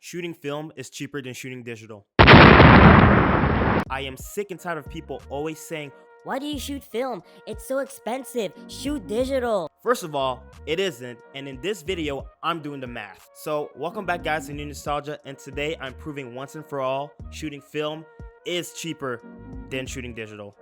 shooting film is cheaper than shooting digital. I am sick and tired of people always saying, why do you shoot film? It's so expensive. Shoot digital. first of all, it isn't, and in this video, I'm doing the math. So, welcome back guys to New Nostalgia, and today I'm proving once and for all, shooting film is cheaper than shooting digital.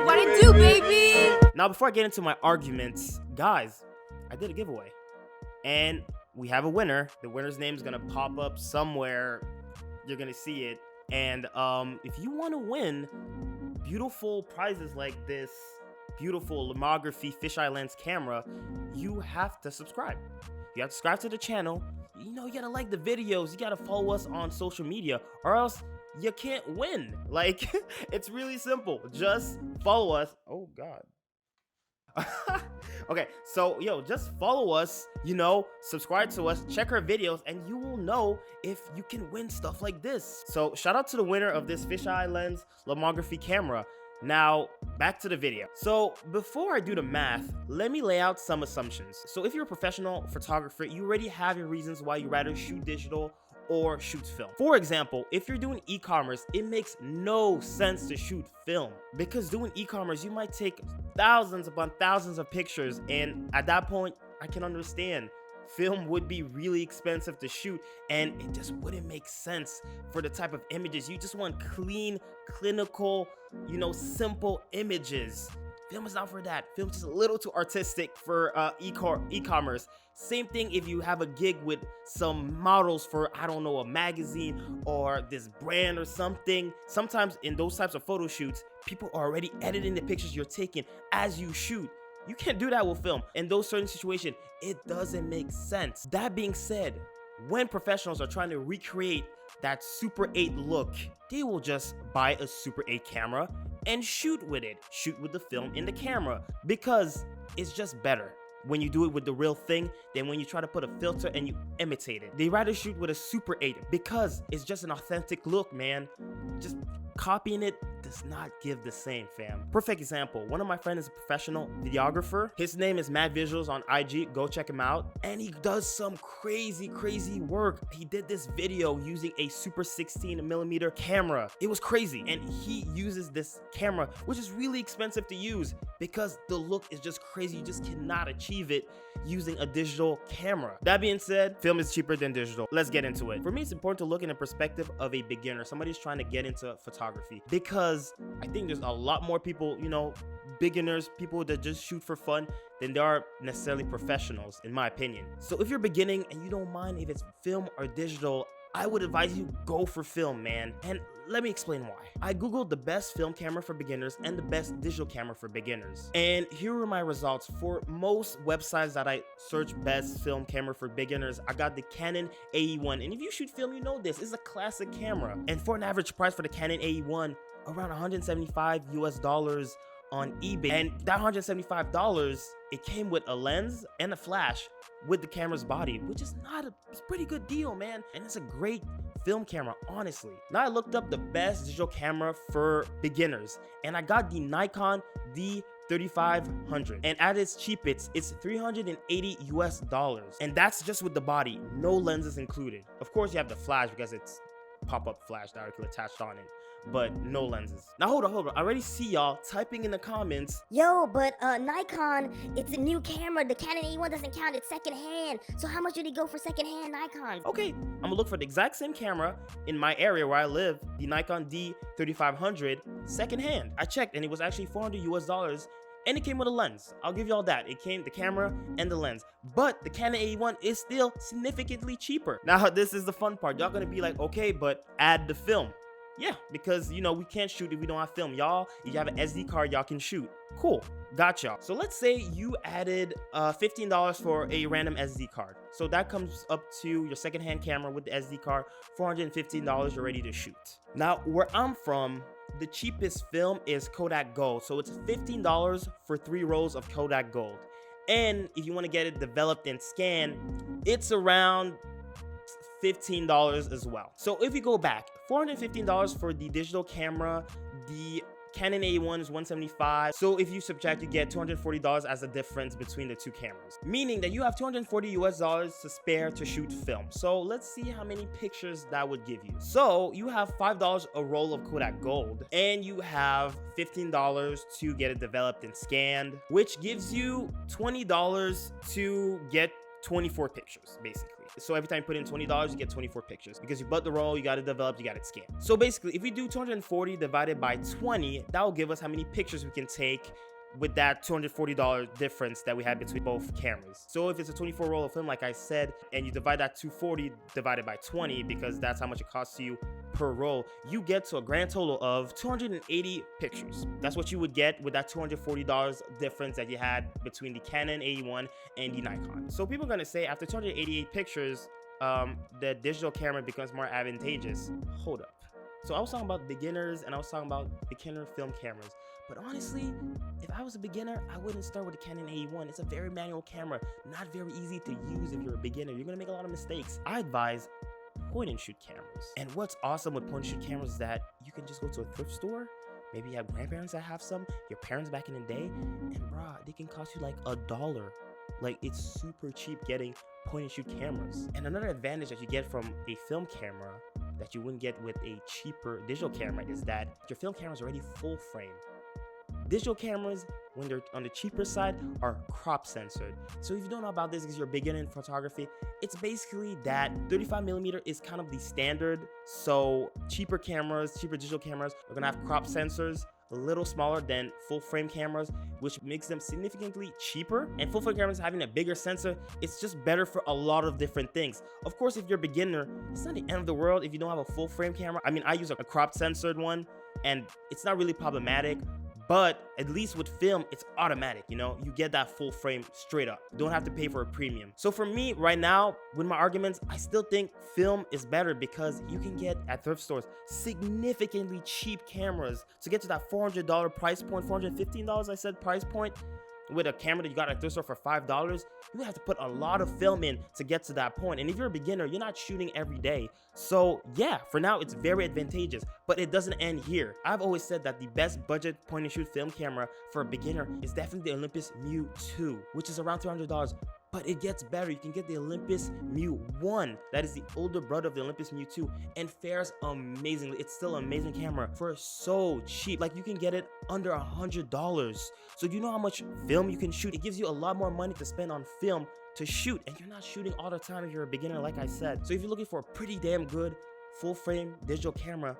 What it do, baby? Now, before I get into my arguments, guys, I did a giveaway, and we have a winner. The winner's name is gonna pop up somewhere. You're gonna see it. And if you want to win beautiful prizes like this beautiful lomography fisheye lens camera, you have to subscribe. You have to subscribe to the channel. You gotta like the videos. You gotta follow us on social media, or else you can't win. Like, it's really simple. Just follow us. Oh God. Okay, so just follow us, subscribe to us, check our videos, and you will know if you can win stuff like this. So shout out to the winner of this fisheye lens lomography camera. Now back to the video. So before I do the math, let me lay out some assumptions. So if you're a professional photographer, you already have your reasons why you rather shoot digital or shoot film. For example, if you're doing e-commerce, it makes no sense to shoot film, because doing e-commerce, you might take thousands upon thousands of pictures, and at that point, I can understand film would be really expensive to shoot, and it just wouldn't make sense for the type of images. You just want clean, clinical, simple images. Film is not for that. Film is just a little too artistic for e-commerce. Same thing if you have a gig with some models for, I don't know, a magazine or this brand or something. Sometimes in those types of photo shoots, people are already editing the pictures you're taking as you shoot. You can't do that with film. In those certain situations, it doesn't make sense. That being said, when professionals are trying to recreate that Super 8 look, they will just buy a Super 8 camera and shoot with it. Shoot with the film in the camera, because it's just better when you do it with the real thing than when you try to put a filter and you imitate it. They rather shoot with a Super 8 because it's just an authentic look, man. Just copying it does not give the same, fam. Perfect example, one of my friends is a professional videographer. His name is Mad Visuals on IG. Go check him out. And he does some crazy work. He did this video using a Super 16mm camera. It was crazy. And he uses this camera, which is really expensive to use, because the look is just crazy. You just cannot achieve it using a digital camera. That being said, film is cheaper than digital. Let's get into it. For me, it's important to look in the perspective of a beginner, somebody who's trying to get into photography, because I think there's a lot more people, beginners, people that just shoot for fun, than there are necessarily professionals, in my opinion. So if you're beginning and you don't mind if it's film or digital, I would advise you go for film, man. And let me explain why. I googled the best film camera for beginners and the best digital camera for beginners, and here are my results. For most websites that I search best film camera for beginners, I got the Canon AE1. And if you shoot film, you know this is a classic camera. And for an average price for the Canon AE1, around $175 US on eBay. And that $175, it came with a lens and a flash with the camera's body, which is it's a pretty good deal, man. And it's a great film camera, honestly. Now I looked up the best digital camera for beginners, and I got the Nikon D3500, and at its cheapest, it's $380 US, and that's just with the body, no lenses included. Of course, you have the flash because it's pop-up flash directly attached on it, but no lenses. Now hold on, I already see y'all typing in the comments, yo, but Nikon, it's a new camera. The Canon A1 doesn't count, it's secondhand. So how much did he go for secondhand Nikons? Okay, I'm gonna look for the exact same camera in my area where I live, the Nikon D3500 secondhand. I checked and it was actually $400 US, and it came with a lens. I'll give y'all that. It came the camera and the lens, but the Canon A1 is still significantly cheaper. Now this is the fun part. Y'all gonna be like, okay, but add the film. Yeah, because we can't shoot if we don't have film. Y'all, if you have an SD card, y'all can shoot. Cool, got y'all. So let's say you added $15 for a random SD card. So that comes up to your secondhand camera with the SD card, $415, you're ready to shoot. Now, where I'm from, the cheapest film is Kodak Gold. So it's $15 for 3 rolls of Kodak Gold. And if you want to get it developed and scanned, it's around $15 as well. So if you go back, $415 for the digital camera, the Canon A1 is $175. So if you subtract, you get $240 as the difference between the two cameras, meaning that you have $240 to spare to shoot film. So let's see how many pictures that would give you. So you have $5 a roll of Kodak Gold, and you have $15 to get it developed and scanned, which gives you $20 to get 24 pictures, basically. So every time you put in $20, you get 24 pictures because you bought the roll, you got it developed, you got it scanned. So basically, if we do 240 divided by 20, that will give us how many pictures we can take with that $240 difference that we had between both cameras. So if it's a 24 roll of film, like I said, and you divide that 240 divided by 20, because that's how much it costs you per roll, you get to a grand total of 280 pictures. That's what you would get with that $240 difference that you had between the Canon A1 and the Nikon. So people are gonna say after 288 pictures, the digital camera becomes more advantageous. Hold up. So I was talking about beginners and I was talking about beginner film cameras. But honestly, if I was a beginner, I wouldn't start with the Canon A1. It's a very manual camera, not very easy to use if you're a beginner. You're gonna make a lot of mistakes. I advise point and shoot cameras. And what's awesome with point and shoot cameras is that you can just go to a thrift store. Maybe you have grandparents that have some, your parents back in the day, and bruh, they can cost you like $1. Like, it's super cheap getting point and shoot cameras. And another advantage that you get from a film camera that you wouldn't get with a cheaper digital camera is that your film camera is already full frame. Digital cameras, when they're on the cheaper side, are crop censored. So if you don't know about this because you're a beginner in photography, it's basically that 35mm is kind of the standard. So cheaper cameras, cheaper digital cameras are gonna have crop sensors, a little smaller than full frame cameras, which makes them significantly cheaper. And full frame cameras having a bigger sensor, it's just better for a lot of different things. Of course, if you're a beginner, it's not the end of the world if you don't have a full frame camera. I mean, I use a crop censored one and it's not really problematic. But at least with film, it's automatic, you know? You get that full frame straight up. Don't have to pay for a premium. So for me, right now, with my arguments, I still think film is better because you can get at thrift stores significantly cheap cameras to get to that $400 price point, $415 I said price point. With a camera that you got at thrift store for $5, you have to put a lot of film in to get to that point. And if you're a beginner, you're not shooting every day. So yeah, for now, it's very advantageous, but it doesn't end here. I've always said that the best budget point and shoot film camera for a beginner is definitely the Olympus Mu 2, which is around $300. But it gets better. You can get the Olympus Mu 1. That is the older brother of the Olympus Mu 2 and fares amazingly. It's still an amazing camera for so cheap. Like, you can get it under $100. So you know how much film you can shoot? It gives you a lot more money to spend on film to shoot, and you're not shooting all the time if you're a beginner, like I said. So if you're looking for a pretty damn good full frame digital camera,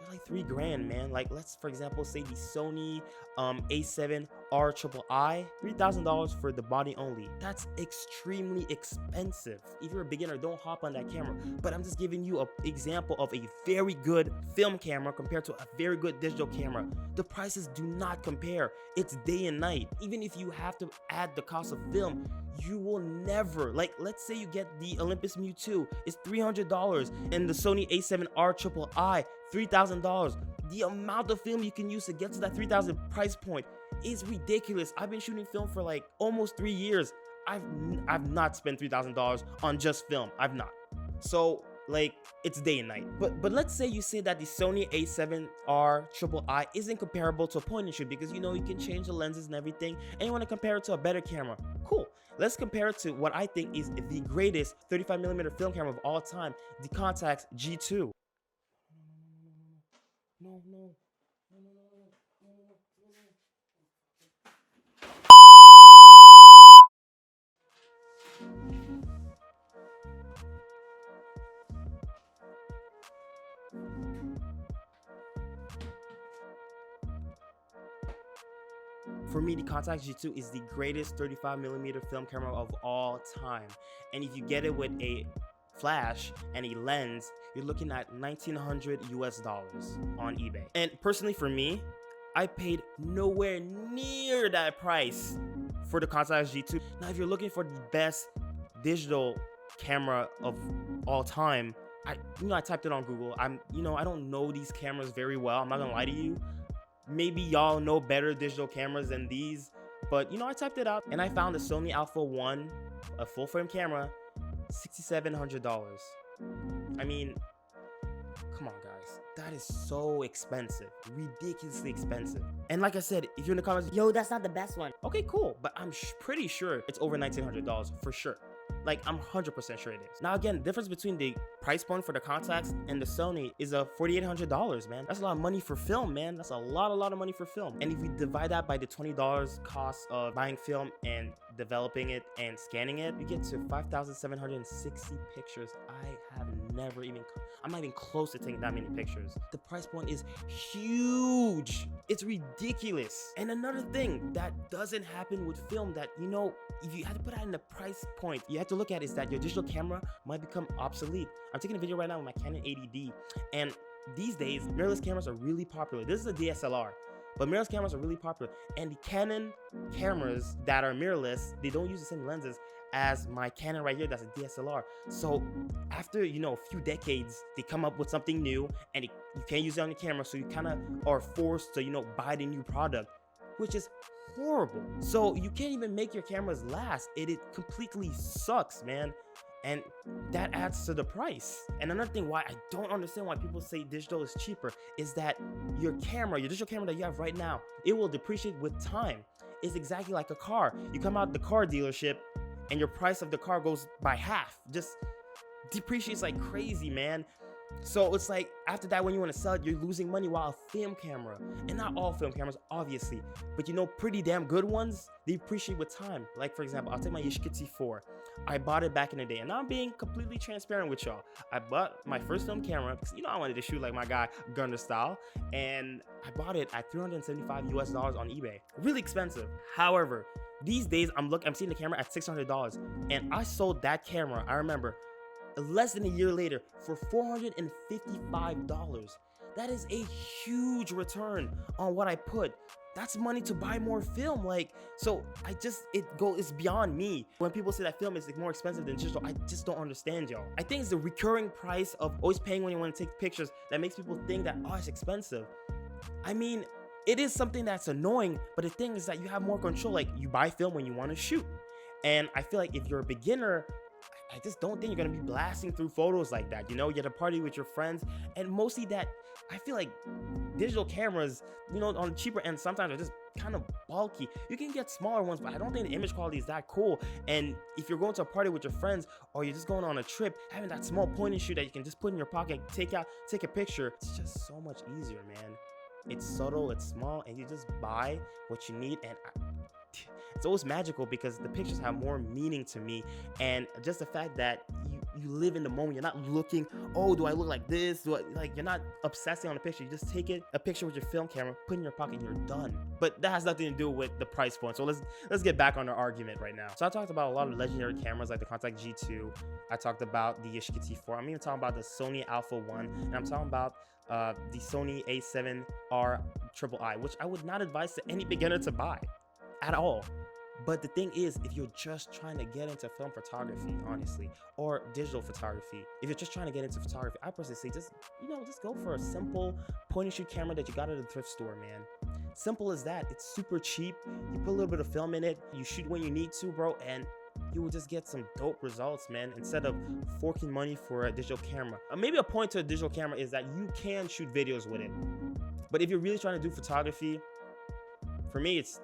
they're like $3,000, man. Like, let's for example say the Sony A7R III, $3,000 for the body only. That's extremely expensive. If you're a beginner, don't hop on that camera. But I'm just giving you an example of a very good film camera compared to a very good digital camera. The prices do not compare. It's day and night. Even if you have to add the cost of film, you will never, like, let's say you get the Olympus Mu 2, it's $300, and the Sony A7R III, $3,000. The amount of film you can use to get to that $3,000 price point is ridiculous. I've been shooting film for like almost 3 years. I've not spent $3,000 on just film. I've not. So like, it's day and night. But let's say you say that the Sony A7R III isn't comparable to a point and shoot because you know you can change the lenses and everything, and you want to compare it to a better camera. Cool. Let's compare it to what I think is the greatest 35mm film camera of all time, the Contax G2. No. For me, the Contax G2 is the greatest 35mm film camera of all time. And if you get it with a flash and a lens, you're looking at $1,900 US on eBay. And personally for me, I paid nowhere near that price for the Contax G2. Now, if you're looking for the best digital camera of all time, I typed it on Google. I don't know these cameras very well. I'm not gonna lie to you. Maybe y'all know better digital cameras than these, but I typed it out and I found the Sony Alpha 1, a full frame camera, $6,700. I mean, Come on, guys. That is so expensive. Ridiculously expensive. And like I said, if you're in the comments, Yo, that's not the best one. okay, cool. But I'm pretty sure it's over $1,900 for sure. Like, I'm 100% sure it is. Now, again, the difference between the price point for the contacts and the Sony is $4,800, man. That's a lot of money for film, man. That's a lot of money for film. And if we divide that by the $20 cost of buying film and developing it and scanning it, we get to 5,760 pictures. I have never even, I'm not even close to taking that many pictures. The price point is huge. It's ridiculous. And another thing that doesn't happen with film that, you know, if you had to put that in the price point, you have to look at is that your digital camera might become obsolete. I'm taking a video right now with my Canon 80D, and these days, mirrorless cameras are really popular. This is a DSLR, but mirrorless cameras are really popular. And the Canon cameras that are mirrorless, they don't use the same lenses as my Canon right here that's a DSLR. So after, you know, a few decades, they come up with something new and you can't use it on the camera, so you kind of are forced to, you know, buy the new product, which is horrible. So you can't even make your cameras last. It completely sucks, man. And that adds to the price. And another thing why I don't understand why people say digital is cheaper is that your digital camera that you have right now, it will depreciate with time. It's exactly like a car. You come out the car dealership and your price of the car goes by half. Just depreciates like crazy, man. So it's like after that, when you want to sell it, you're losing money. While a film camera, and not all film cameras obviously, but you know, pretty damn good ones, they appreciate with time. Like for example, I'll take my Yashica T4. I bought it back in the day, and now I'm being completely transparent with y'all. I bought my first film camera because, you know, I wanted to shoot like my guy Gunner style, and I bought it at $375 US on eBay. Really expensive. However, these days I'm seeing the camera at $600, and I sold that camera, I remember, less than a year later for $455. That is a huge return on what I put. That's money to buy more film. Like, so it's beyond me. When people say that film is like more expensive than digital, I just don't understand, y'all. I think it's the recurring price of always paying when you want to take pictures that makes people think that, oh, it's expensive. I mean, it is something that's annoying, but the thing is that you have more control. Like, you buy film when you want to shoot. And I feel like if you're a beginner, I just don't think you're gonna be blasting through photos like that. You know, you're at a party with your friends, and mostly that, I feel like digital cameras, you know, on the cheaper end, sometimes are just kind of bulky. You can get smaller ones, but I don't think the image quality is that cool. And if you're going to a party with your friends, or you're just going on a trip, having that small point and shoot that you can just put in your pocket, take a picture, it's just so much easier, man. It's subtle, it's small, and you just buy what you need. And it's always magical because the pictures have more meaning to me, and just the fact that you live in the moment. You're not looking, oh, do I look like this? You're not obsessing on the picture. You just take a picture with your film camera, put it in your pocket, and you're done. But that has nothing to do with the price point. So let's get back on our argument right now. So I talked about a lot of legendary cameras like the Contact G2. I talked about the Yashica T4. I'm even talking about the Sony Alpha 1, and I'm talking about the Sony A7R III, which I would not advise to any beginner to buy at all. But the thing is, if you're just trying to get into film photography, honestly, or digital photography, if you're just trying to get into photography, I personally say just go for a simple point and shoot camera that you got at a thrift store, man. Simple as that. It's super cheap. You put a little bit of film in it, you shoot when you need to, bro, and you will just get some dope results, man, instead of forking money for a digital camera. Maybe a point to a digital camera is that you can shoot videos with it. But if you're really trying to do photography, for me, it's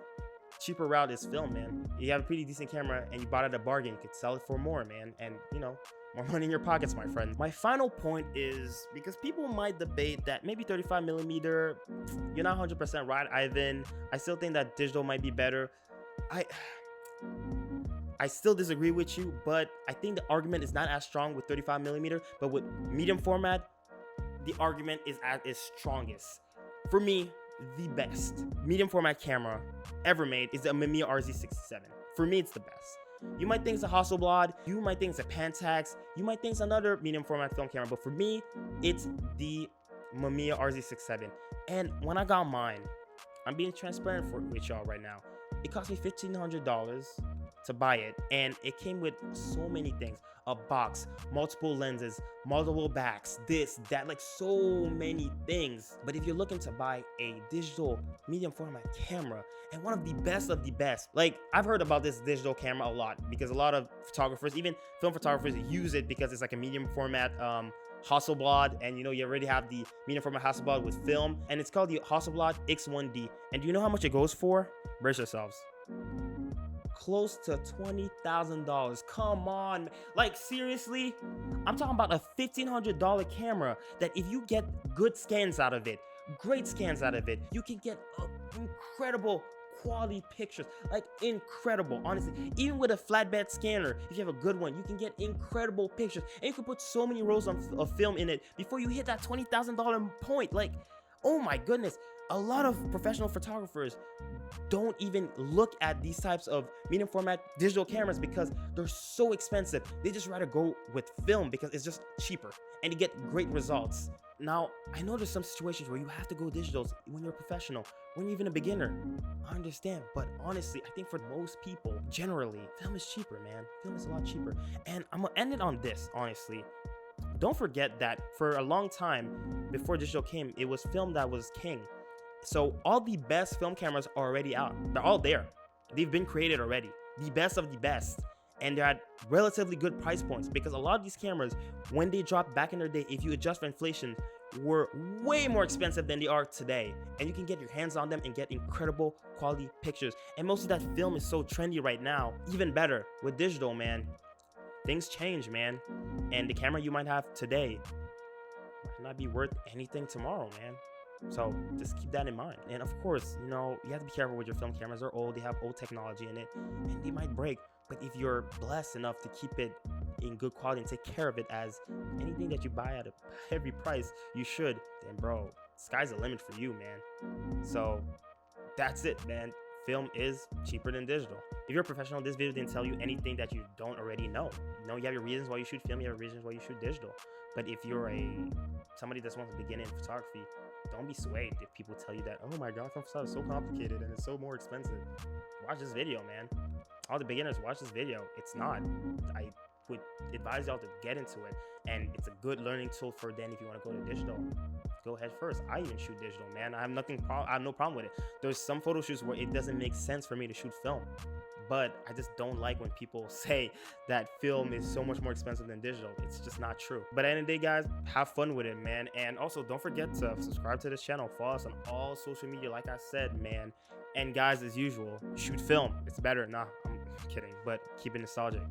cheaper route is film, man. You have a pretty decent camera and you bought it at a bargain, you could sell it for more, man, and you know, more money in your pockets, my friend. My final point is, because people might debate that maybe 35mm, you're not 100% right, Ivan. I still think that digital might be better. I still disagree with you, but I think the argument is not as strong with 35mm, but with medium format, the argument is at its strongest. For me, the best medium format camera ever made is the Mamiya RZ67. For me, it's the best. You might think it's a Hasselblad, you might think it's a Pentax, you might think it's another medium format film camera, but for me, it's the Mamiya RZ67. And when I got mine, I'm being transparent with y'all right now, it cost me $1,500 to buy it, and it came with so many things: a box, multiple lenses, multiple backs, this, that, like so many things. But if you're looking to buy a digital medium format camera, and one of the best, like I've heard about this digital camera a lot because a lot of photographers, even film photographers, use it because it's like a medium format Hasselblad, and you already have the medium format Hasselblad with film, and it's called the Hasselblad X1D. And do you know how much it goes for? Brace yourselves. Close to $20,000. Come on, like seriously, I'm talking about a $1,500 camera that if you get good scans out of it, great scans out of it, you can get incredible quality pictures, like incredible, honestly. Even with a flatbed scanner, if you have a good one, you can get incredible pictures, and you can put so many rolls of film in it before you hit that $20,000 point. Like, oh my goodness, a lot of professional photographers don't even look at these types of medium format digital cameras because they're so expensive. They just rather go with film because it's just cheaper and you get great results. Now, I know there's some situations where you have to go digitals when you're a professional, when you're even a beginner. I understand, but honestly, I think for most people, generally, film is cheaper, man. Film is a lot cheaper. And I'm gonna end it on this, honestly. Don't forget that for a long time, before digital came, it was film that was king. So all the best film cameras are already out. They're all there. They've been created already. The best of the best. And they're at relatively good price points because a lot of these cameras, when they dropped back in their day, if you adjust for inflation, were way more expensive than they are today. And you can get your hands on them and get incredible quality pictures. And most of that film is so trendy right now. Even better with digital, man. Things change, man. And the camera you might have today might not be worth anything tomorrow, man. So just keep that in mind. And of course, you have to be careful with your film cameras. They're old, they have old technology in it, and they might break. But if you're blessed enough to keep it in good quality and take care of it as anything that you buy at a heavy price, you should, then bro, sky's the limit for you, man. So that's it, man. Film is cheaper than digital. If you're a professional, this video didn't tell you anything that you don't already know. You have your reasons why you shoot film, you have your reasons why you shoot digital. But if you're somebody that wants to begin in photography, don't be swayed if people tell you that, oh my god, film photography is so complicated and it's so more expensive. Watch this video, man. All the beginners, watch this video. It's not. I would advise y'all to get into it, and it's a good learning tool for then if you want to go to digital. Go ahead first. I even shoot digital, man. I have no problem with it. There's some photo shoots where it doesn't make sense for me to shoot film, but I just don't like when people say that film is so much more expensive than digital. It's just not true. But at the end of the day, guys, have fun with it, man. And also, don't forget to subscribe to this channel. Follow us on all social media, like I said, man. And guys, as usual, shoot film. It's better. Nah, I'm kidding, but keep it nostalgic.